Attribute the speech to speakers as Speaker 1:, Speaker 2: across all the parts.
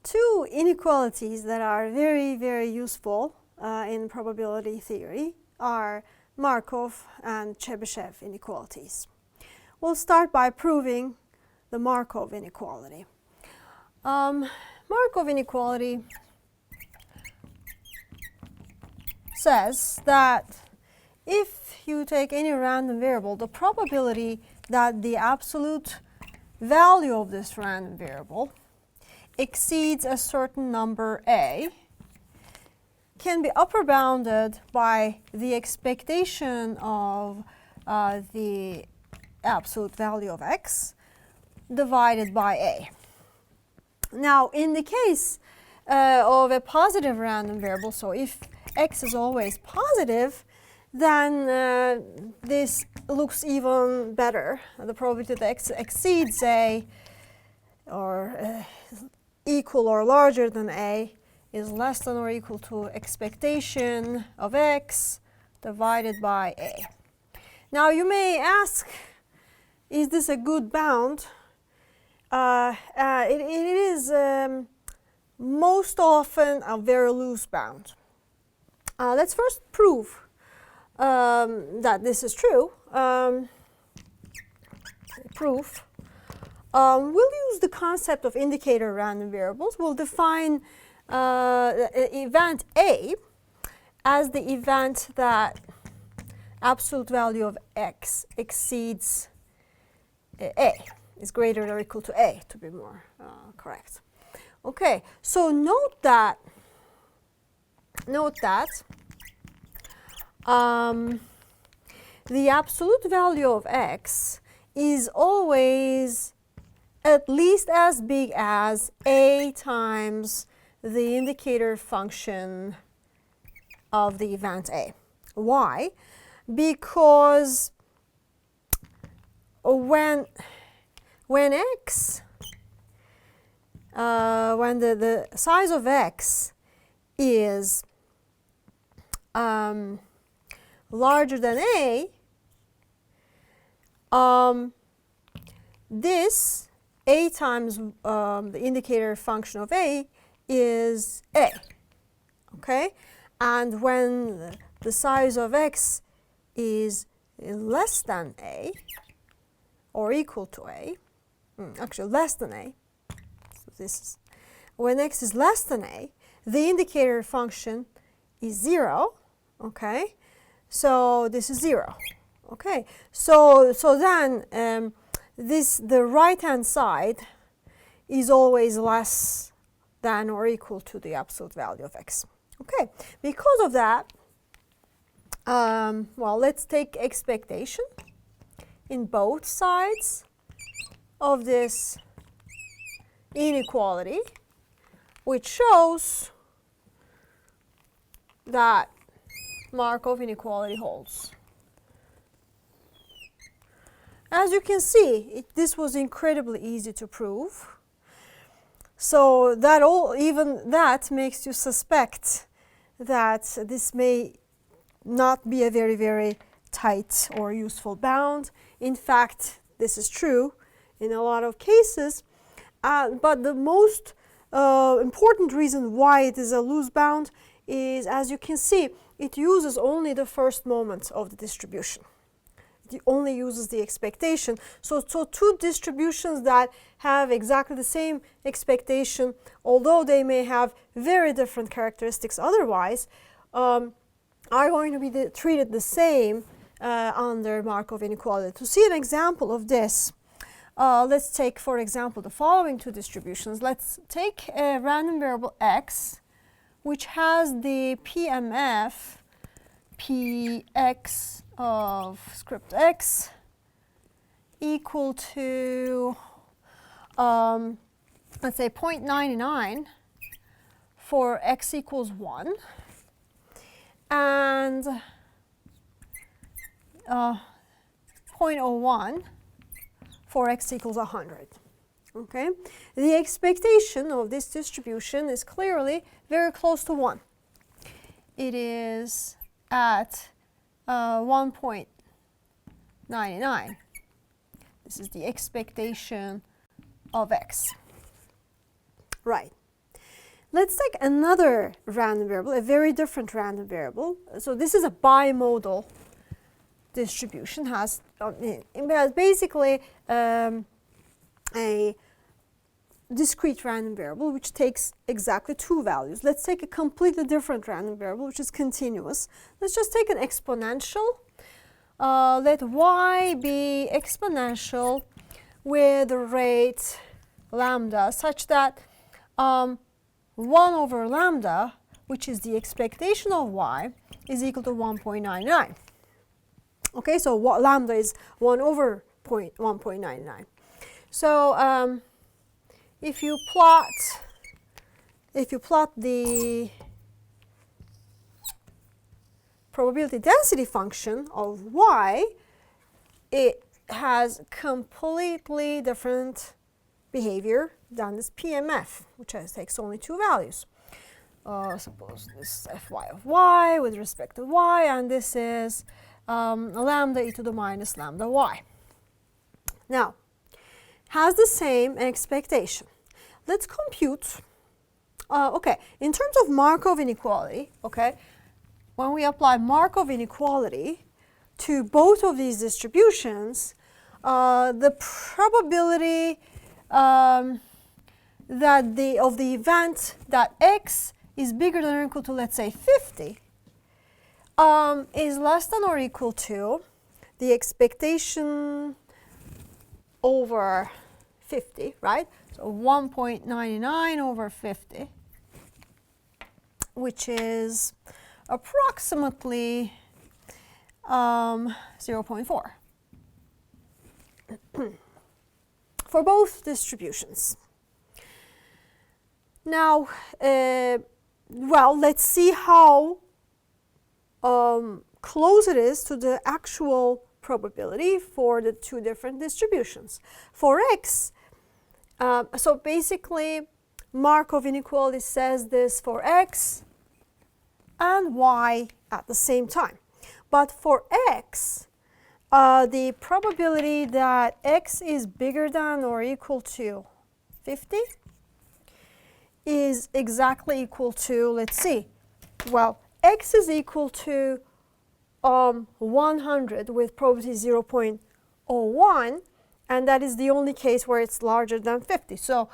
Speaker 1: two inequalities that are very, very useful in probability theory are Markov and Chebyshev inequalities. We'll start by proving the Markov inequality. Markov inequality says that if you take any random variable, the probability that the absolute value of this random variable exceeds a certain number a can be upper bounded by the expectation of the absolute value of x divided by a. Now, in the case of a positive random variable, so if x is always positive, then this looks even better. The probability that x exceeds a or equal or larger than a is less than or equal to expectation of x divided by a. Now, you may ask, is this a good bound? It is most often a very loose bound. Let's first prove that this is true. Proof. We'll use the concept of indicator random variables. We'll define event A as the event that absolute value of x exceeds a, is greater or equal to a, to be more correct. Okay, so note that the absolute value of x is always at least as big as a times the indicator function of the event a. Why? Because when the size of x is larger than a, this a times the indicator function of a is a, okay? And when the size of x is less than a or equal to a, actually less than a, so this is, when x is less than a, the indicator function is 0, okay? So this is 0, okay? So then the right-hand side is always less than or equal to the absolute value of x. Okay, because of that, well, let's take expectation in both sides of this inequality, which shows that Markov inequality holds. As you can see, this was incredibly easy to prove. So that even that makes you suspect that this may not be a very, very tight or useful bound. In fact, this is true in a lot of cases. But the most important reason why it is a loose bound is, as you can see, it uses only the first moment of the distribution. It only uses the expectation. So two distributions that have exactly the same expectation, although they may have very different characteristics otherwise, are going to be treated the same under Markov inequality. To see an example of this, let's take, for example, the following two distributions. Let's take a random variable x, which has the PMF px of script x equal to, let's say, 0.99 for x equals 1, and 0.01 for x equals 100. Okay? The expectation of this distribution is clearly very close to 1. It is at 1.99. This is the expectation of x. Right. Let's take another random variable, a very different random variable. So this is a bimodal distribution, has basically a discrete random variable which takes exactly two values. Let's take a completely different random variable which is continuous. Let's just take an exponential. Let y be exponential with the rate lambda such that 1 over lambda, which is the expectation of y, is equal to 1.99. Okay, so lambda is 1 over 1.99. So if you plot the probability density function of y, it has completely different behavior than this PMF, which takes only two values. Suppose this is Fy of y with respect to y, and this is lambda e to the minus lambda y. Now, has the same expectation. Let's compute. Okay, in terms of Markov inequality, okay, when we apply Markov inequality to both of these distributions, the probability of the event that x is bigger than or equal to, let's say, 50, is less than or equal to the expectation over 50, right? So 1.99 over 50, which is approximately 0.4 for both distributions. Now, well, let's see how close it is to the actual probability for the two different distributions. For x, so basically Markov inequality says this for x and y at the same time. But for x, the probability that x is bigger than or equal to 50 is exactly equal to, let's see, well, x is equal to 100 with probability 0.01, and that is the only case where it's larger than 50. So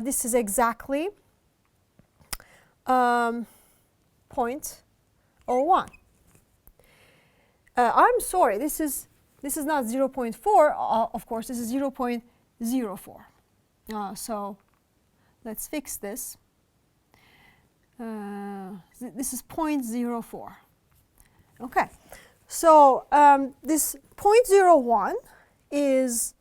Speaker 1: this is exactly 0.01. I'm sorry, this is not 0.4, of course, this is 0.04. So let's fix this. This is 0.04. Okay, so this 0.01 is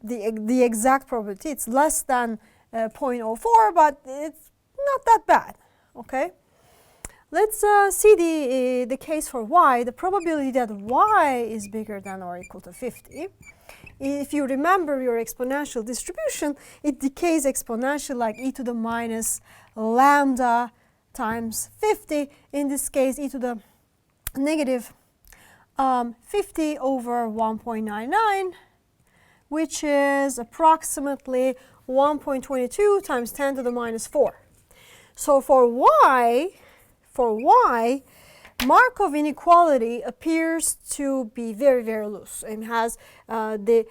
Speaker 1: the exact probability. It's less than 0.04, but it's not that bad. Okay, let's see the case for y. The probability that y is bigger than or equal to 50. If you remember your exponential distribution, it decays exponentially like e to the minus lambda times 50. In this case, e to the negative 50 over 1.99, which is approximately 1.22 times 10 to the minus 4. So for y, Markov inequality appears to be very, very loose and has the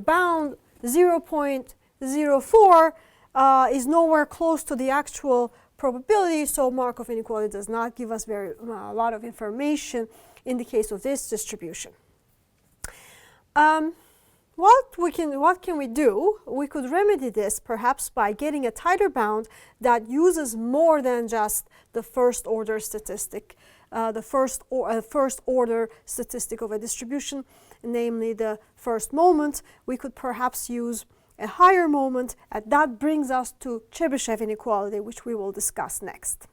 Speaker 1: bound 0.04 is nowhere close to the actual probability, so Markov inequality does not give us a lot of information in the case of this distribution. What can we do? We could remedy this perhaps by getting a tighter bound that uses more than just the first order statistic, the first order statistic of a distribution, namely the first moment. We could perhaps use a higher moment, and that brings us to Chebyshev inequality, which we will discuss next.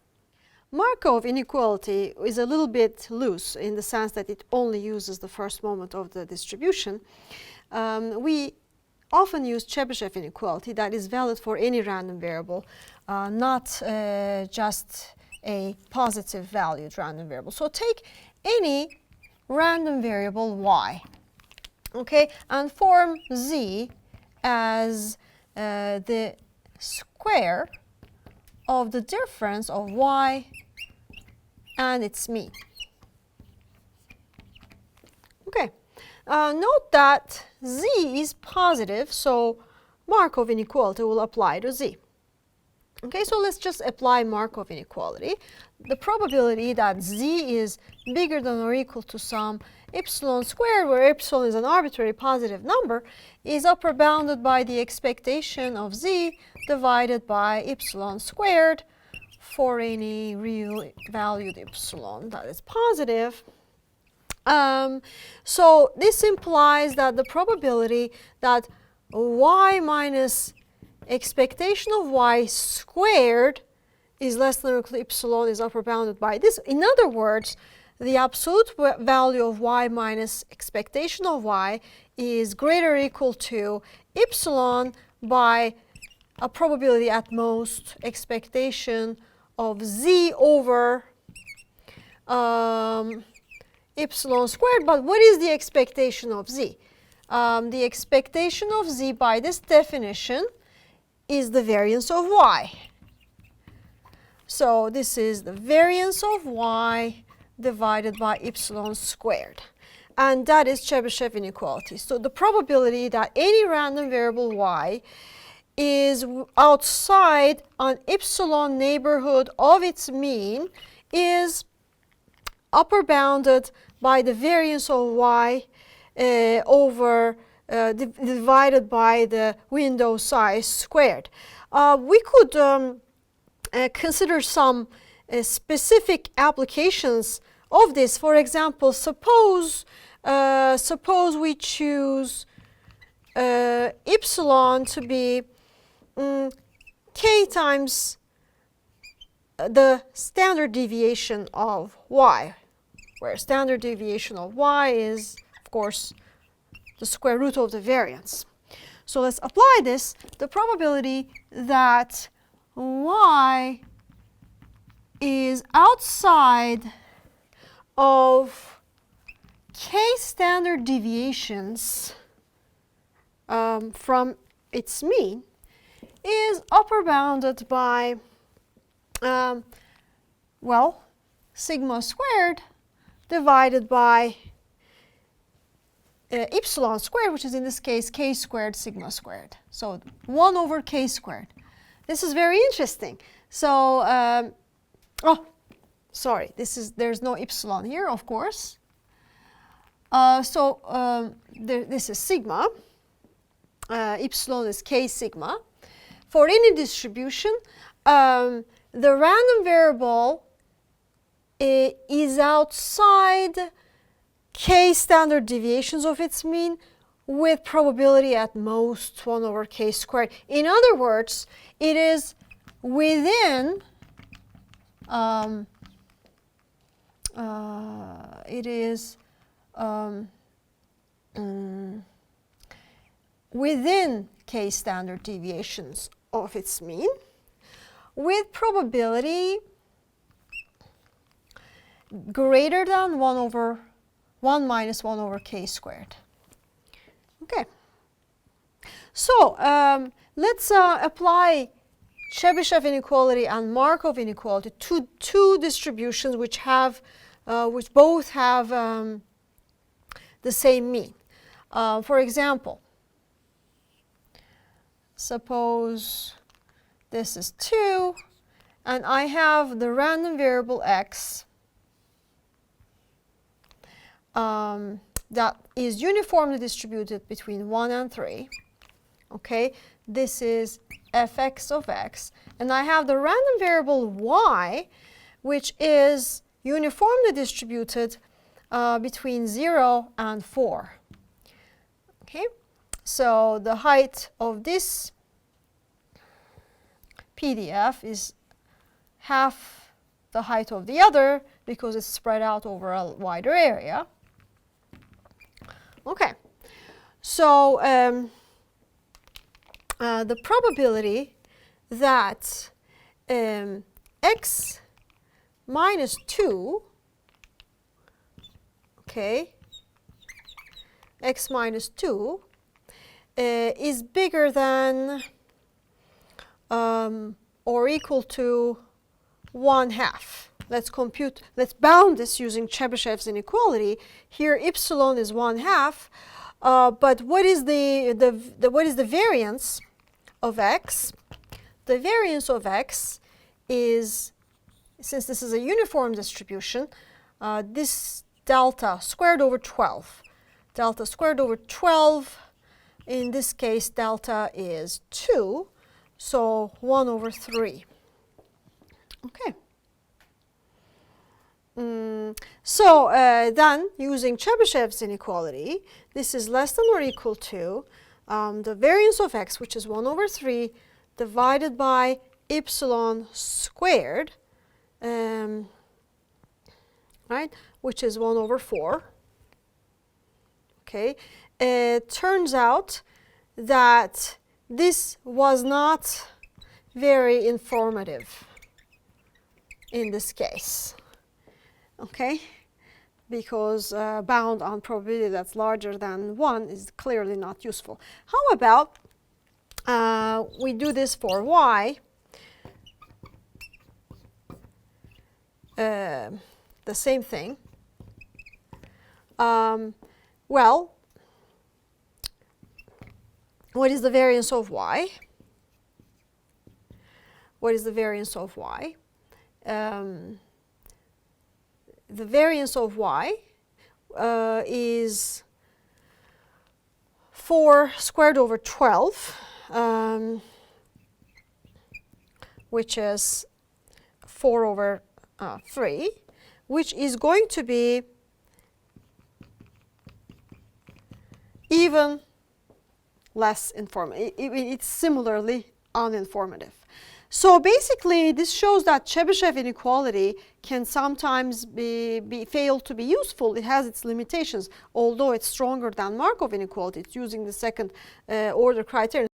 Speaker 1: Markov inequality is a little bit loose in the sense that it only uses the first moment of the distribution. We often use Chebyshev inequality that is valid for any random variable, not just a positive valued random variable. So take any random variable y, okay, and form z as the square of the difference of y and its mean. Okay, note that z is positive, so Markov inequality will apply to z. Okay, so let's just apply Markov inequality. The probability that z is bigger than or equal to some epsilon squared, where epsilon is an arbitrary positive number, is upper bounded by the expectation of z divided by epsilon squared for any real valued epsilon that is positive. So this implies that the probability that y minus expectation of y squared is less than or equal to epsilon is upper bounded by this. In other words, the absolute value of y minus expectation of y is greater or equal to epsilon by a probability at most expectation of z over epsilon squared. But what is the expectation of z? The expectation of z by this definition is the variance of y. So this is the variance of y divided by epsilon squared. And that is Chebyshev inequality. So the probability that any random variable y is outside an epsilon neighborhood of its mean is upper bounded by the variance of y over divided by the window size squared. We could consider some specific applications of this. For example, suppose we choose epsilon to be k times the standard deviation of y, where standard deviation of y is, of course, the square root of the variance. So let's apply this. The probability that y is outside of k standard deviations from its mean is upper bounded by, well, sigma squared divided by epsilon squared, which is in this case k squared sigma squared. So 1 over k squared. This is very interesting. So, oh, sorry, there's no epsilon here, of course. This is sigma. Epsilon is k sigma. For any distribution, the random variable is outside k standard deviations of its mean with probability at most 1 over k squared. In other words, it is within within k standard deviations of its mean with probability greater than 1 minus 1 over k squared. Okay. So let's apply Chebyshev inequality and Markov inequality to two distributions which both have the same mean. For example, suppose this is 2 and I have the random variable x that is uniformly distributed between 1 and 3. Okay, this is fx of x, and I have the random variable y, which is uniformly distributed between 0 and 4. Okay, so the height of this PDF is half the height of the other because it's spread out over a wider area. Okay, so the probability that x minus 2, okay, x minus 2 is bigger than or equal to 1/2. Let's bound this using Chebyshev's inequality. Here epsilon is 1/2, but what is the variance of x? The variance of x is, since this is a uniform distribution, this delta squared over 12. Delta squared over 12, in this case delta is 2, so 1/3. Okay. So then, using Chebyshev's inequality, this is less than or equal to the variance of x, which is 1/3, divided by epsilon squared, right, which is 1/4. Okay. It turns out that this was not very informative in this case. Okay, because bound on probability that's larger than 1 is clearly not useful. How about we do this for y, the same thing. Well, what is the variance of y? What is the variance of y? The variance of y is 4 squared over 12, which is 4/3, which is going to be even less informative. It's similarly uninformative. So basically, this shows that Chebyshev inequality can sometimes fail to be useful. It has its limitations, although it's stronger than Markov inequality. It's using the second order criterion.